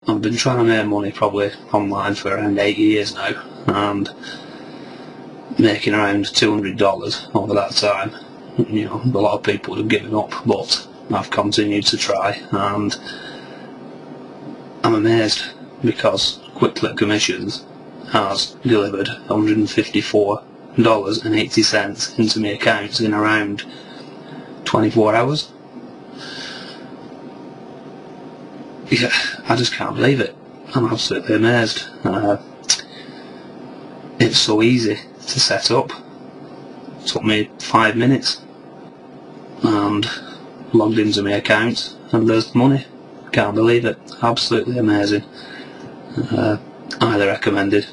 I've been trying to make money probably online for around 8 years now, and making around $200 over that time. You know, a lot of people have given up, but I've continued to try, and I'm amazed because Quick Click Commissions has delivered $154.80 into my account in around 24 hours. Yeah, I just can't believe it. I'm absolutely amazed. It's so easy to set up. It took me 5 minutes and logged into my account and there's money. Can't believe it. Absolutely amazing. Highly recommended.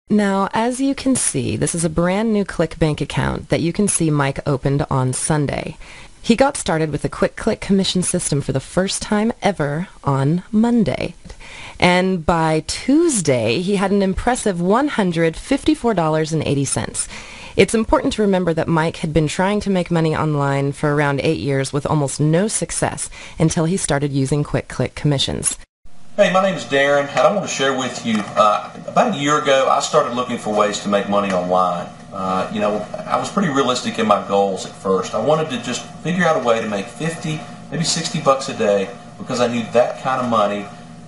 Now, as you can see, this is a brand new ClickBank account that you can see Mike opened on Sunday. He got started with the Quick Click Commission system for the first time ever on Monday. And by Tuesday, he had an impressive $154.80. It's important to remember that Mike had been trying to make money online for around 8 years with almost no success until he started using Quick Click Commissions. Hey, my name is Darren, and I want to share with you, about a year ago, I started looking for ways to make money online. You know, I was pretty realistic in my goals at first. I wanted to just figure out a way to make 50, maybe 60 bucks a day, because I knew that kind of money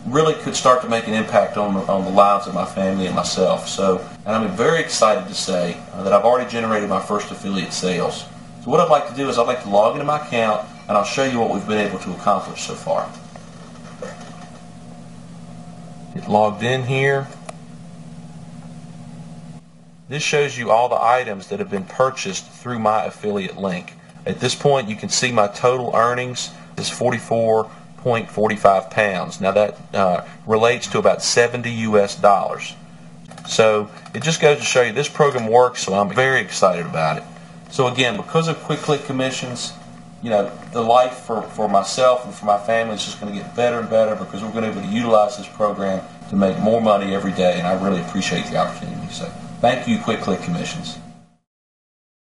really could start to make an impact on the lives of my family and myself. So, and I'm very excited to say that I've already generated my first affiliate sales. So what I'd like to do is I'd like to log into my account, and I'll show you what we've been able to accomplish so far. Get logged in here. This shows you all the items that have been purchased through my affiliate link. At this point, you can see my total earnings is 44.45 pounds. Now that relates to about 70 US dollars. So it just goes to show you this program works, so I'm very excited about it. So again, because of Quick Click Commissions, you know, the life for myself and for my family is just going to get better and better because we're going to be able to utilize this program to make more money every day, and I really appreciate the opportunity. So thank you, Quick Click Commissions.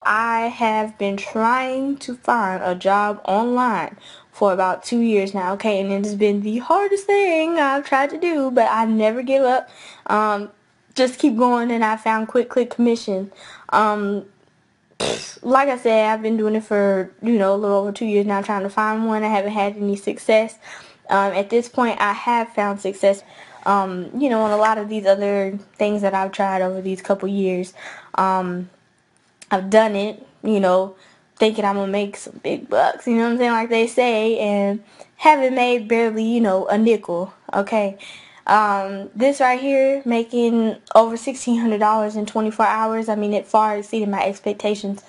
I have been trying to find a job online for about 2 years now, okay, and it has been the hardest thing I've tried to do, but I never give up. Just keep going, and I found Quick Click Commission. Like I said, I've been doing it for, you know, a little over 2 years now, trying to find one. I haven't had any success. At this point, I have found success, you know, on a lot of these other things that I've tried over these couple years. I've done it, you know, thinking I'm going to make some big bucks, you know what I'm saying, like they say, and haven't made barely, you know, a nickel, okay. This right here, making over $1,600 in 24 hours, I mean, it far exceeded my expectations,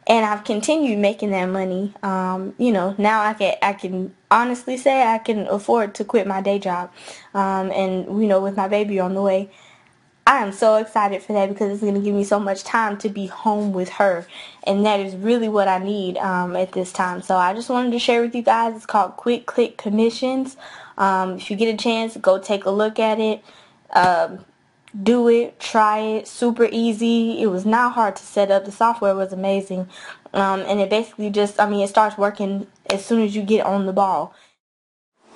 and I've continued making that money. You know, now I can honestly say I can afford to quit my day job, and, you know, with my baby on the way, I am so excited for that because it's going to give me so much time to be home with her, and that is really what I need at this time. So I just wanted to share with you guys. It's called Quick Click Commissions. If you get a chance, go take a look at it. Do it. Try it. Super easy. It was not hard to set up. The software was amazing. And it basically just, I mean, it starts working as soon as you get on the ball.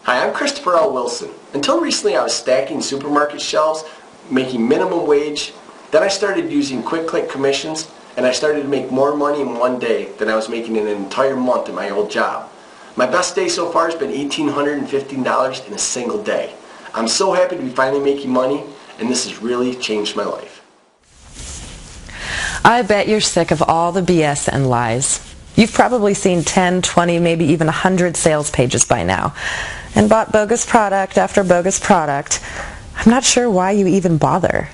Hi, I'm Christopher L. Wilson. Until recently, I was stacking supermarket shelves, making minimum wage. Then I started using Quick Click Commissions, and I started to make more money in one day than I was making in an entire month at my old job. My best day so far has been $1,815 in a single day. I'm so happy to be finally making money, and this has really changed my life. I bet you're sick of all the BS and lies. You've probably seen 10, 20, maybe even 100 sales pages by now, and bought bogus product after bogus product. I'm not sure why you even bother.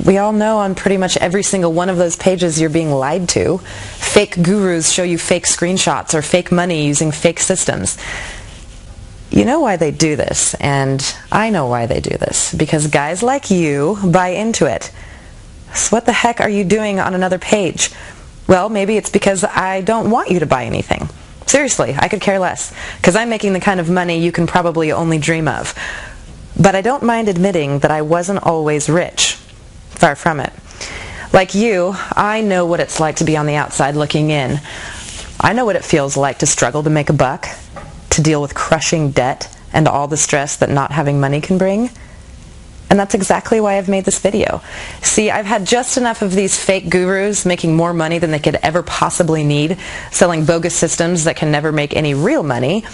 We all know on pretty much every single one of those pages you're being lied to. Fake gurus show you fake screenshots or fake money using fake systems. You know why they do this, and I know why they do this, because guys like you buy into it. So what the heck are you doing on another page? Well, maybe it's because I don't want you to buy anything. Seriously, I could care less, because I'm making the kind of money you can probably only dream of. But I don't mind admitting that I wasn't always rich. Far from it. Like you, I know what it's like to be on the outside looking in. I know what it feels like to struggle to make a buck, to deal with crushing debt and all the stress that not having money can bring. And that's exactly why I've made this video. See, I've had just enough of these fake gurus making more money than they could ever possibly need, selling bogus systems that can never make any real money,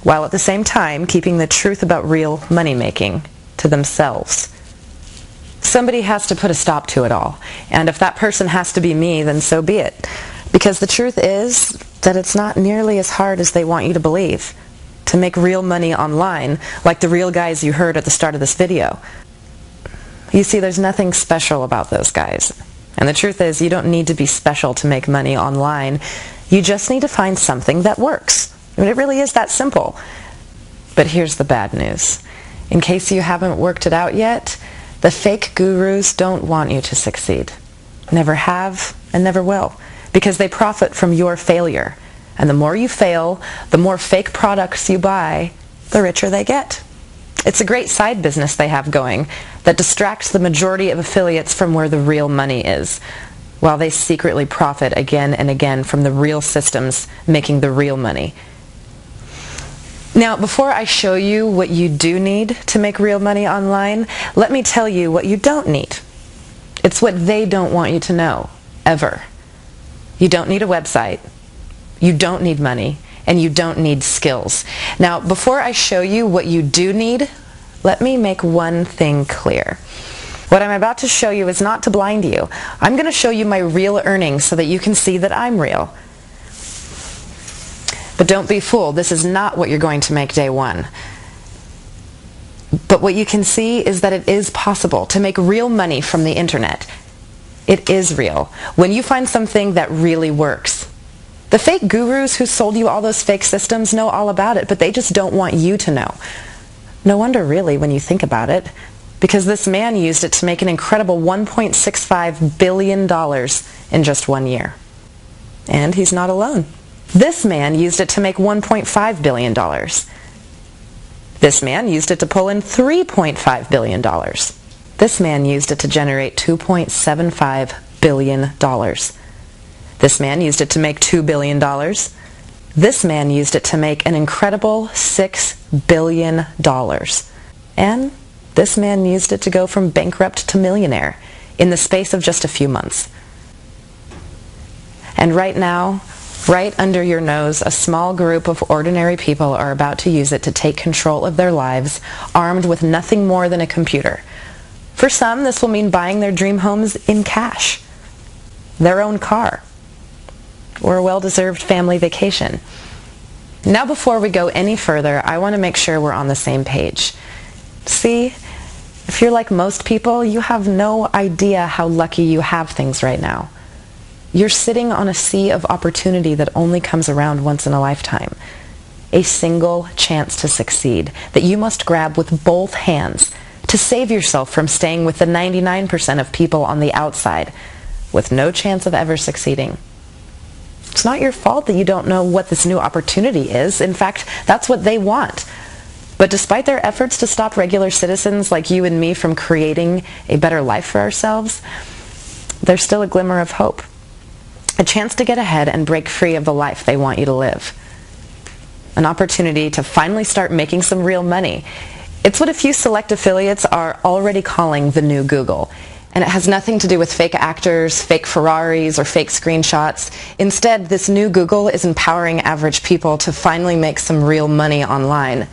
while at the same time keeping the truth about real money making to themselves. Somebody has to put a stop to it all, and if that person has to be me, then so be it. Because the truth is that it's not nearly as hard as they want you to believe to make real money online, like the real guys you heard at the start of this video. You see, there's nothing special about those guys. And the truth is, you don't need to be special to make money online. You just need to find something that works. I mean, it really is that simple. But here's the bad news. In case you haven't worked it out yet, the fake gurus don't want you to succeed. Never have and never will. Because they profit from your failure. And the more you fail, the more fake products you buy, the richer they get. It's a great side business they have going that distracts the majority of affiliates from where the real money is, while they secretly profit again and again from the real systems making the real money. Now, before I show you what you do need to make real money online, let me tell you what you don't need. It's what they don't want you to know, ever. You don't need a website, you don't need money, and you don't need skills. Now, before I show you what you do need, let me make one thing clear. What I'm about to show you is not to blind you. I'm going to show you my real earnings so that you can see that I'm real. But don't be fooled, this is not what you're going to make day one. But what you can see is that it is possible to make real money from the internet. It is real when you find something that really works. The fake gurus who sold you all those fake systems know all about it, but they just don't want you to know. No wonder really when you think about it, because this man used it to make an incredible $1.65 billion in just 1 year. And he's not alone. This man used it to make $1.5 billion. This man used it to pull in $3.5 billion. This man used it to generate $2.75 billion. This man used it to make $2 billion. This man used it to make an incredible $6 billion. And this man used it to go from bankrupt to millionaire in the space of just a few months. And right now, right under your nose, a small group of ordinary people are about to use it to take control of their lives, armed with nothing more than a computer. For some, this will mean buying their dream homes in cash, their own car, or a well-deserved family vacation. Now, before we go any further, I want to make sure we're on the same page. See, if you're like most people, you have no idea how lucky you have things right now. You're sitting on a sea of opportunity that only comes around once in a lifetime. A single chance to succeed that you must grab with both hands to save yourself from staying with the 99% of people on the outside with no chance of ever succeeding. It's not your fault that you don't know what this new opportunity is. In fact, that's what they want. But despite their efforts to stop regular citizens like you and me from creating a better life for ourselves, there's still a glimmer of hope. A chance to get ahead and break free of the life they want you to live. An opportunity to finally start making some real money. It's what a few select affiliates are already calling the new Google. And it has nothing to do with fake actors, fake Ferraris, or fake screenshots. Instead, this new Google is empowering average people to finally make some real money online,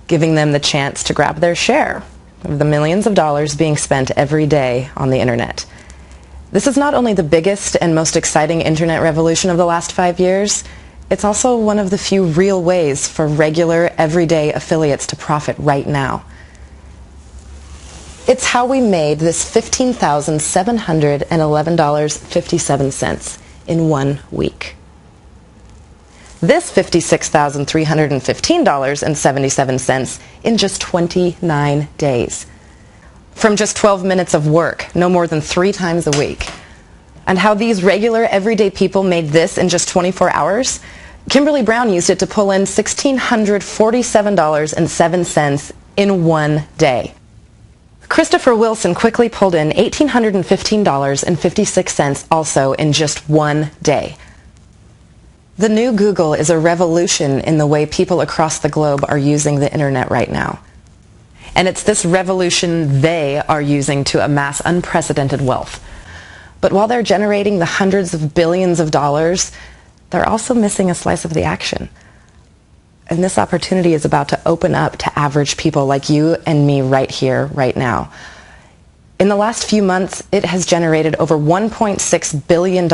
giving them the chance to grab their share of the millions of dollars being spent every day on the internet. This is not only the biggest and most exciting internet revolution of the last 5 years, it's also one of the few real ways for regular, everyday affiliates to profit right now. It's how we made this $15,711.57 in 1 week. This $56,315.77 in just 29 days. From just 12 minutes of work, no more than 3 times a week. And how these regular, everyday people made this in just 24 hours? Kimberly Brown used it to pull in $1,647.07 in 1 day. Christopher Wilson quickly pulled in $1,815.56 also in just 1 day. The new Google is a revolution in the way people across the globe are using the internet right now. And it's this revolution they are using to amass unprecedented wealth. But while they're generating the hundreds of billions of dollars, they're also missing a slice of the action. And this opportunity is about to open up to average people like you and me right here, right now. In the last few months, it has generated over $1.6 billion.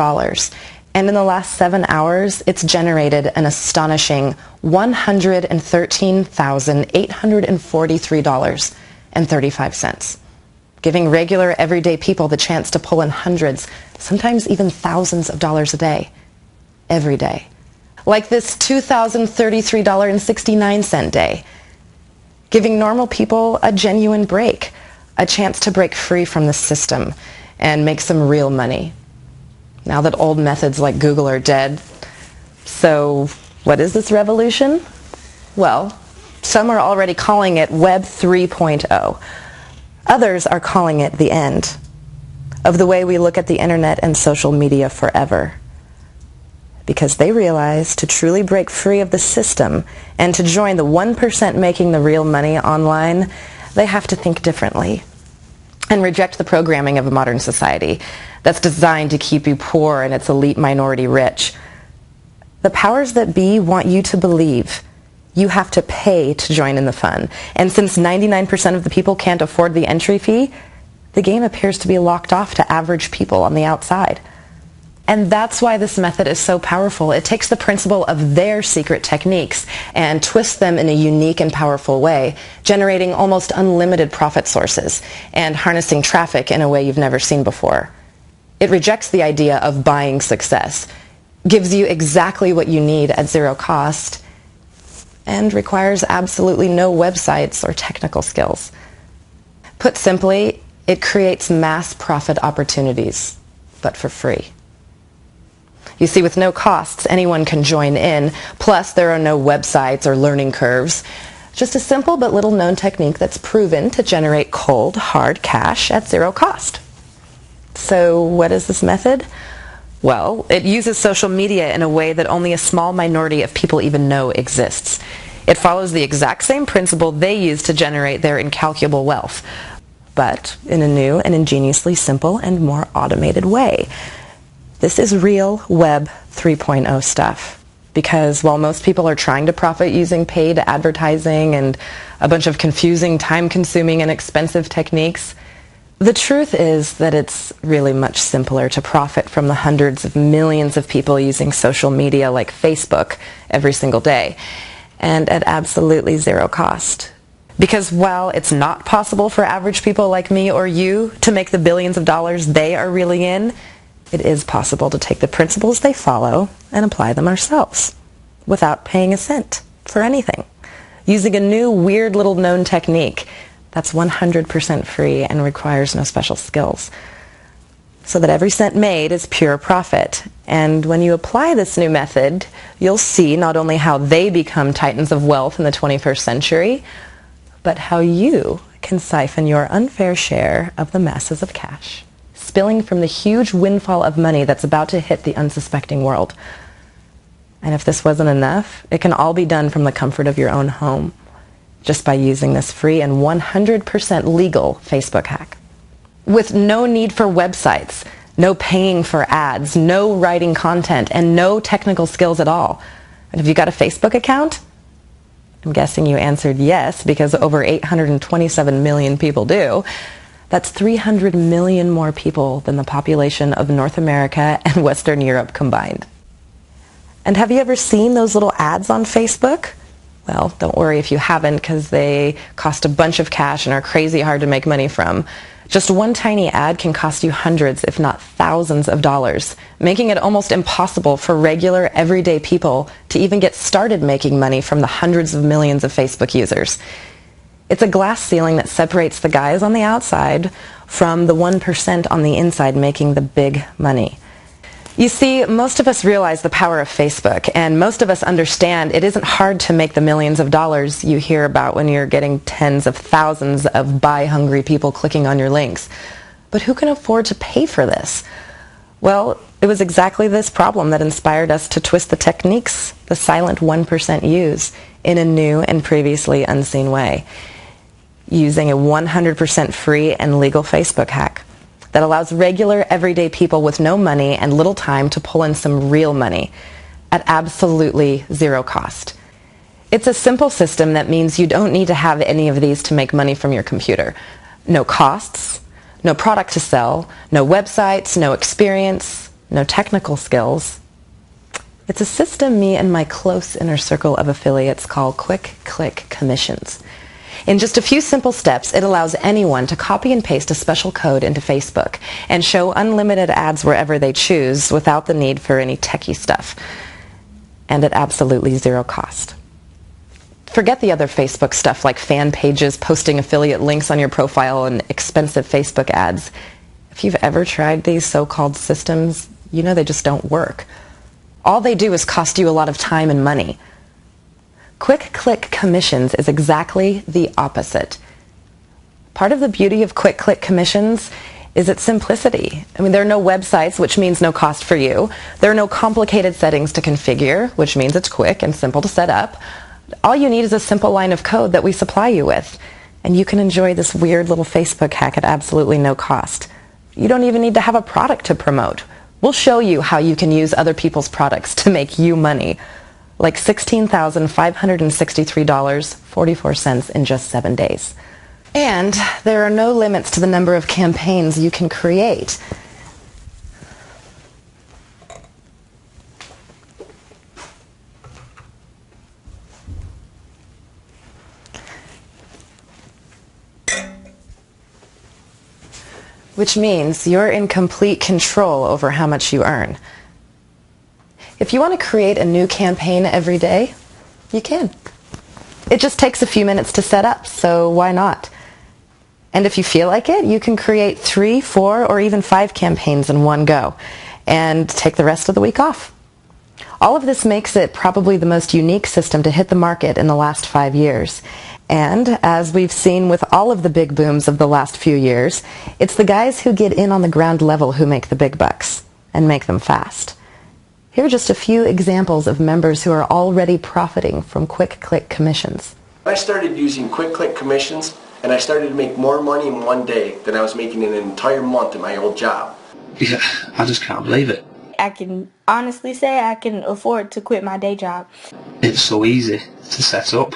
And in the last 7 hours, it's generated an astonishing $113,843.35, giving regular, everyday people the chance to pull in hundreds, sometimes even thousands of dollars a day, every day. Like this $2,033.69 day, giving normal people a genuine break, a chance to break free from the system and make some real money. Now that old methods like Google are dead. So what is this revolution? Well, some are already calling it Web 3.0. Others are calling it the end of the way we look at the internet and social media forever. Because they realize to truly break free of the system and to join the 1% making the real money online, they have to think differently and reject the programming of a modern society that's designed to keep you poor and its elite minority rich. The powers that be want you to believe you have to pay to join in the fun. And since 99% of the people can't afford the entry fee, the game appears to be locked off to average people on the outside. And that's why this method is so powerful. It takes the principle of their secret techniques and twists them in a unique and powerful way, generating almost unlimited profit sources and harnessing traffic in a way you've never seen before. It rejects the idea of buying success, gives you exactly what you need at zero cost, and requires absolutely no websites or technical skills. Put simply, it creates mass profit opportunities, but for free. You see, with no costs, anyone can join in, plus there are no websites or learning curves. Just a simple but little known technique that's proven to generate cold, hard cash at zero cost. So what is this method? Well, it uses social media in a way that only a small minority of people even know exists. It follows the exact same principle they use to generate their incalculable wealth, but in a new and ingeniously simple and more automated way. This is real Web 3.0 stuff, because while most people are trying to profit using paid advertising and a bunch of confusing, time-consuming, and expensive techniques, the truth is that it's really much simpler to profit from the hundreds of millions of people using social media like Facebook every single day, and at absolutely zero cost. Because while it's not possible for average people like me or you to make the billions of dollars they are reeling in, it is possible to take the principles they follow and apply them ourselves without paying a cent for anything, using a new weird little known technique that's 100% free and requires no special skills, so that every cent made is pure profit. And when you apply this new method, you'll see not only how they become titans of wealth in the 21st century, but how you can siphon your unfair share of the masses of cash, spilling from the huge windfall of money that's about to hit the unsuspecting world. And if this wasn't enough, it can all be done from the comfort of your own home, just by using this free and 100% legal Facebook hack. With no need for websites, no paying for ads, no writing content, and no technical skills at all. And have you got a Facebook account? I'm guessing you answered yes, because over 827 million people do. That's 300 million more people than the population of North America and Western Europe combined. And have you ever seen those little ads on Facebook? Well, don't worry if you haven't, because they cost a bunch of cash and are crazy hard to make money from. Just one tiny ad can cost you hundreds, if not thousands of dollars, making it almost impossible for regular, everyday people to even get started making money from the hundreds of millions of Facebook users. It's a glass ceiling that separates the guys on the outside from the 1% on the inside making the big money. You see, most of us realize the power of Facebook, and most of us understand it isn't hard to make the millions of dollars you hear about when you're getting tens of thousands of buy-hungry people clicking on your links. But who can afford to pay for this? Well, It was exactly this problem that inspired us to twist the techniques the silent 1% use in a new and previously unseen way, using a 100% free and legal Facebook hack that allows regular, everyday people with no money and little time to pull in some real money at absolutely zero cost. It's a simple system that means you don't need to have any of these to make money from your computer. No costs, no product to sell, no websites, no experience, no technical skills. It's a system me and my close inner circle of affiliates call Quick Click Commissions. In just a few simple steps, it allows anyone to copy and paste a special code into Facebook and show unlimited ads wherever they choose without the need for any techie stuff, and at absolutely zero cost. Forget the other Facebook stuff like fan pages, posting affiliate links on your profile, and expensive Facebook ads. If you've ever tried these so-called systems, you know they just don't work. All they do is cost you a lot of time and money. Quick Click Commissions is exactly the opposite. Part of the beauty of Quick Click Commissions is its simplicity. I mean, there are no websites, which means no cost for you. There are no complicated settings to configure, which means it's quick and simple to set up. All you need is a simple line of code that we supply you with, and you can enjoy this weird little Facebook hack at absolutely no cost. You don't even need to have a product to promote. We'll show you how you can use other people's products to make you money, like $16,563.44 in just 7 days. And there are no limits to the number of campaigns you can create. Which means you're in complete control over how much you earn. If you want to create a new campaign every day, you can. It just takes a few minutes to set up, so why not? And if you feel like it, you can create 3, 4, or even 5 campaigns in one go and take the rest of the week off. All of this makes it probably the most unique system to hit the market in the last 5 years. And as we've seen with all of the big booms of the last few years, it's the guys who get in on the ground level who make the big bucks, and make them fast. Here are just a few examples of members who are already profiting from Quick Click Commissions. I started using Quick Click Commissions, and I started to make more money in one day than I was making in an entire month in my old job. Yeah, I just can't believe it. I can honestly say I can afford to quit my day job. It's so easy to set up.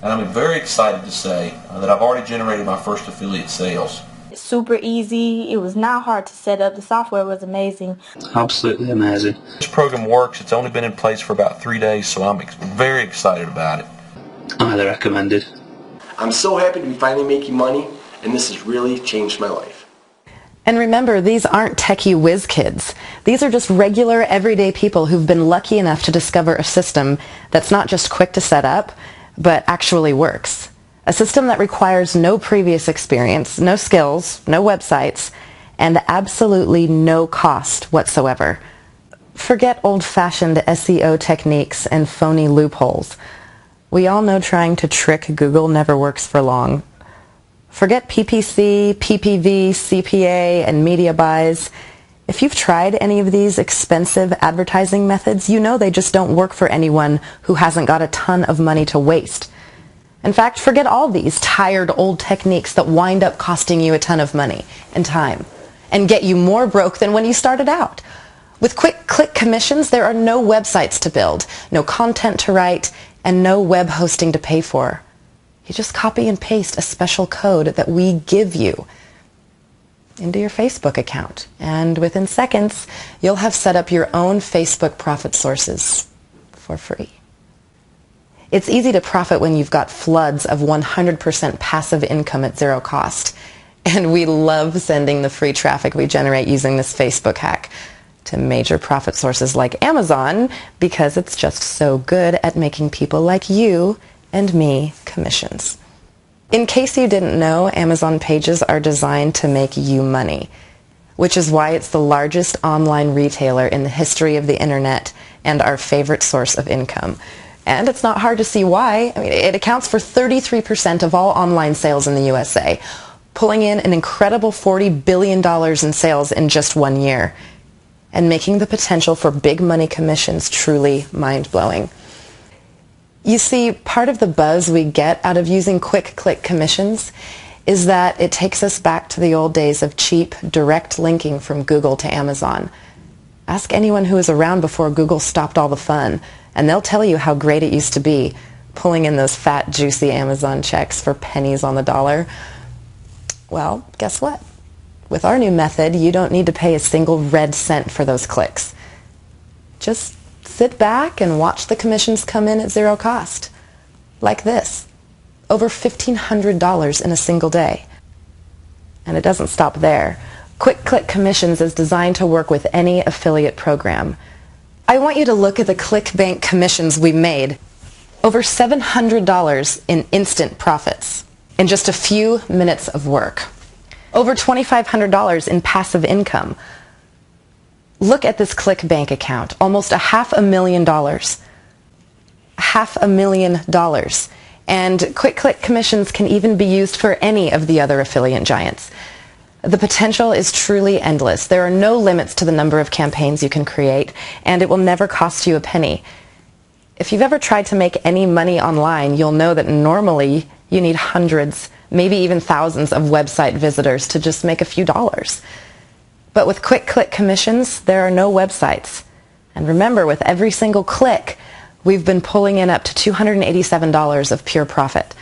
And I'm very excited to say that I've already generated my first affiliate sales. It's super easy. It was not hard to set up. The software was amazing. Absolutely amazing. This program works. It's only been in place for about 3 days, so I'm very excited about it. Highly recommended. I'm so happy to be finally making money, and this has really changed my life. And remember, these aren't techie whiz kids. These are just regular, everyday people who've been lucky enough to discover a system that's not just quick to set up, but actually works. A system that requires no previous experience, no skills, no websites, and absolutely no cost whatsoever. Forget old-fashioned SEO techniques and phony loopholes. We all know trying to trick Google never works for long. Forget PPC, PPV, CPA, and media buys. If you've tried any of these expensive advertising methods, you know they just don't work for anyone who hasn't got a ton of money to waste. In fact, forget all these tired old techniques that wind up costing you a ton of money and time and get you more broke than when you started out. With Quick Click Commissions, there are no websites to build, no content to write, and no web hosting to pay for. You just copy and paste a special code that we give you into your Facebook account, and within seconds, you'll have set up your own Facebook profit sources for free. It's easy to profit when you've got floods of 100% passive income at zero cost, and we love sending the free traffic we generate using this Facebook hack to major profit sources like Amazon because it's just so good at making people like you and me commissions. In case you didn't know, Amazon pages are designed to make you money, which is why it's the largest online retailer in the history of the internet and our favorite source of income. And it's not hard to see why. I mean, it accounts for 33% of all online sales in the USA, pulling in an incredible $40 billion in sales in just 1 year. and making the potential for big money commissions truly mind-blowing. You see, part of the buzz we get out of using quick click commissions is that it takes us back to the old days of cheap, direct linking from Google to Amazon. Ask anyone who was around before Google stopped all the fun, and they'll tell you how great it used to be, pulling in those fat, juicy Amazon checks for pennies on the dollar. Well, guess what? With our new method, you don't need to pay a single red cent for those clicks. Just sit back and watch the commissions come in at zero cost. Like this. Over $1,500 in a single day. And it doesn't stop there. Quick Click Commissions is designed to work with any affiliate program. I want you to look at the ClickBank commissions we made. Over $700 in instant profits in just a few minutes of work. Over $2,500 in passive income. Look at this ClickBank account, almost $500,000. $500,000. And Quick Click commissions can even be used for any of the other affiliate giants. The potential is truly endless. There are no limits to the number of campaigns you can create, and it will never cost you a penny. If you've ever tried to make any money online, you'll know that normally you need hundreds, maybe even thousands of website visitors to just make a few dollars. But with Quick Click commissions, there are no websites. And remember, with every single click, we've been pulling in up to $287 of pure profit.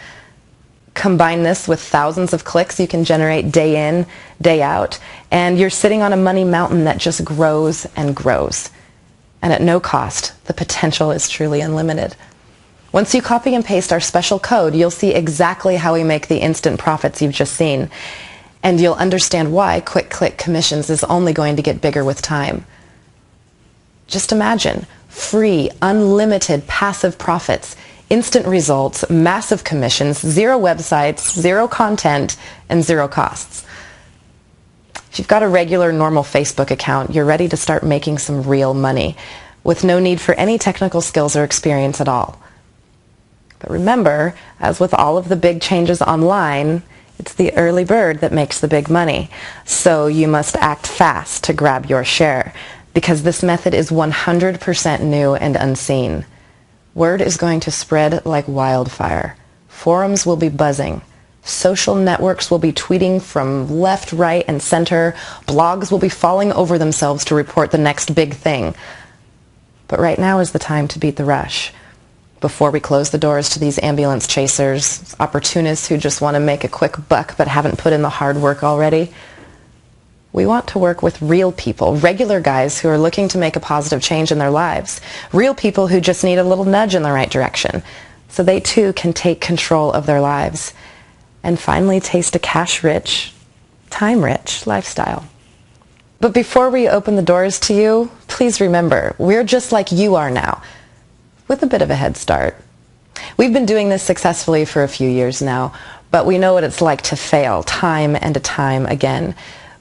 Combine this with thousands of clicks you can generate day in, day out, and you're sitting on a money mountain that just grows and grows. And at no cost, the potential is truly unlimited. Once you copy and paste our special code, you'll see exactly how we make the instant profits you've just seen. And you'll understand why Quick Click Commissions is only going to get bigger with time. Just imagine free, unlimited passive profits, instant results, massive commissions, zero websites, zero content, and zero costs. If you've got a regular, normal Facebook account, you're ready to start making some real money with no need for any technical skills or experience at all. But remember, as with all of the big changes online, it's the early bird that makes the big money. So you must act fast to grab your share, because this method is 100% new and unseen. Word is going to spread like wildfire. Forums will be buzzing. Social networks will be tweeting from left, right, and center. Blogs will be falling over themselves to report the next big thing. But right now is the time to beat the rush. Before we close the doors to these ambulance chasers, opportunists who just want to make a quick buck but haven't put in the hard work already, we want to work with real people, regular guys who are looking to make a positive change in their lives, real people who just need a little nudge in the right direction so they too can take control of their lives and finally taste a cash-rich, time-rich lifestyle. But before we open the doors to you, please remember, we're just like you are now, with a bit of a head start. We've been doing this successfully for a few years now, but we know what it's like to fail time and time again.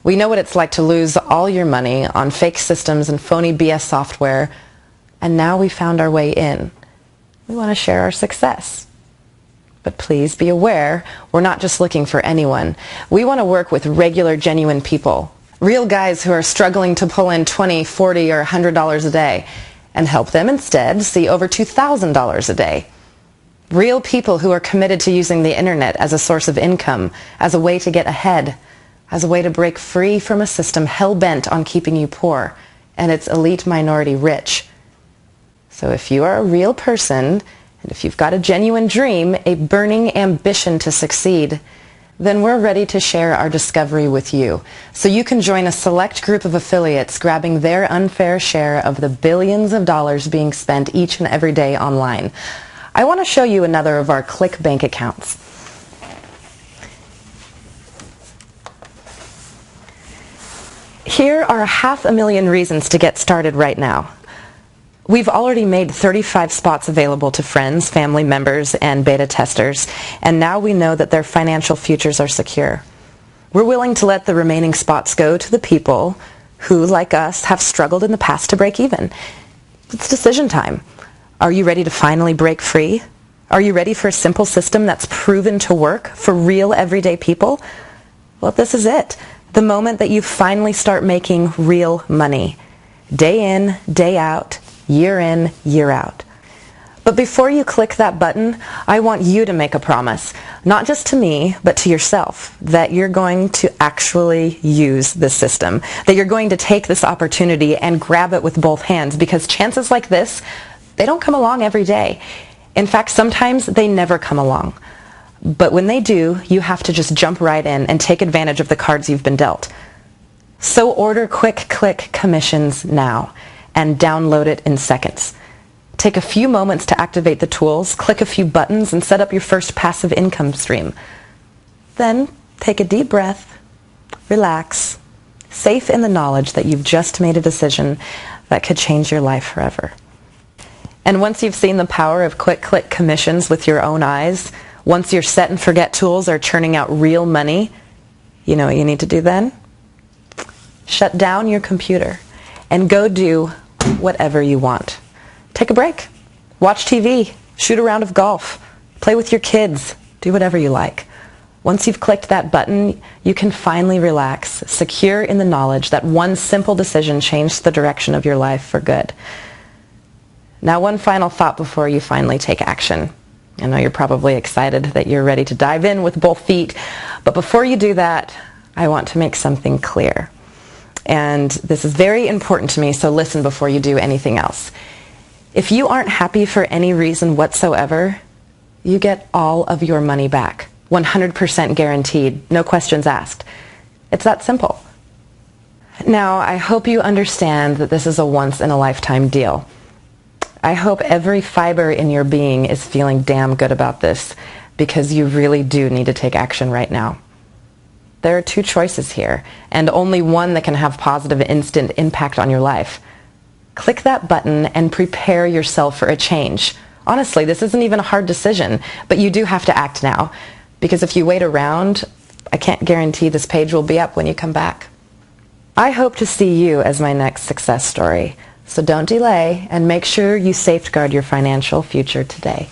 We know what it's like to lose all your money on fake systems and phony BS software, and now we found our way in. We want to share our success. But please be aware, we're not just looking for anyone. We want to work with regular, genuine people, real guys who are struggling to pull in $20, $40, or $100 a day, and help them instead see over $2,000 a day. Real people who are committed to using the internet as a source of income, as a way to get ahead, as a way to break free from a system hell-bent on keeping you poor and its elite minority rich. So if you are a real person, and if you've got a genuine dream, a burning ambition to succeed, then we're ready to share our discovery with you, so you can join a select group of affiliates grabbing their unfair share of the billions of dollars being spent each and every day online. I want to show you another of our ClickBank accounts. Here are 500,000 reasons to get started right now. We've already made 35 spots available to friends, family members, and beta testers, and now we know that their financial futures are secure. We're willing to let the remaining spots go to the people who, like us, have struggled in the past to break even. It's decision time. Are you ready to finally break free? Are you ready for a simple system that's proven to work for real everyday people? Well, this is it. The moment that you finally start making real money. day in, day out, year in, year out. But before you click that button, I want you to make a promise, not just to me, but to yourself, that you're going to actually use this system, that you're going to take this opportunity and grab it with both hands, because chances like this, they don't come along every day. In fact, sometimes they never come along. But when they do, you have to just jump right in and take advantage of the cards you've been dealt. So order Quick Click commissions now and download it in seconds. Take a few moments to activate the tools, click a few buttons, and set up your first passive income stream. Then take a deep breath, relax, safe in the knowledge that you've just made a decision that could change your life forever. And once you've seen the power of Quick Click commissions with your own eyes, once your set and forget tools are churning out real money, you know what you need to do then? Shut down your computer and go do whatever you want. Take a break, watch TV, shoot a round of golf, play with your kids, do whatever you like. Once you've clicked that button, you can finally relax, secure in the knowledge that one simple decision changed the direction of your life for good. Now, one final thought before you finally take action. I know you're probably excited that you're ready to dive in with both feet, but before you do that, I want to make something clear. And this is very important to me, so listen before you do anything else. If you aren't happy for any reason whatsoever, you get all of your money back. 100% guaranteed, no questions asked. It's that simple. Now, I hope you understand that this is a once-in-a-lifetime deal. I hope every fiber in your being is feeling damn good about this, because you really do need to take action right now. There are two choices here, and only one that can have positive instant impact on your life. Click that button and prepare yourself for a change. Honestly, this isn't even a hard decision, but you do have to act now, because if you wait around, I can't guarantee this page will be up when you come back. I hope to see you as my next success story, so don't delay and make sure you safeguard your financial future today.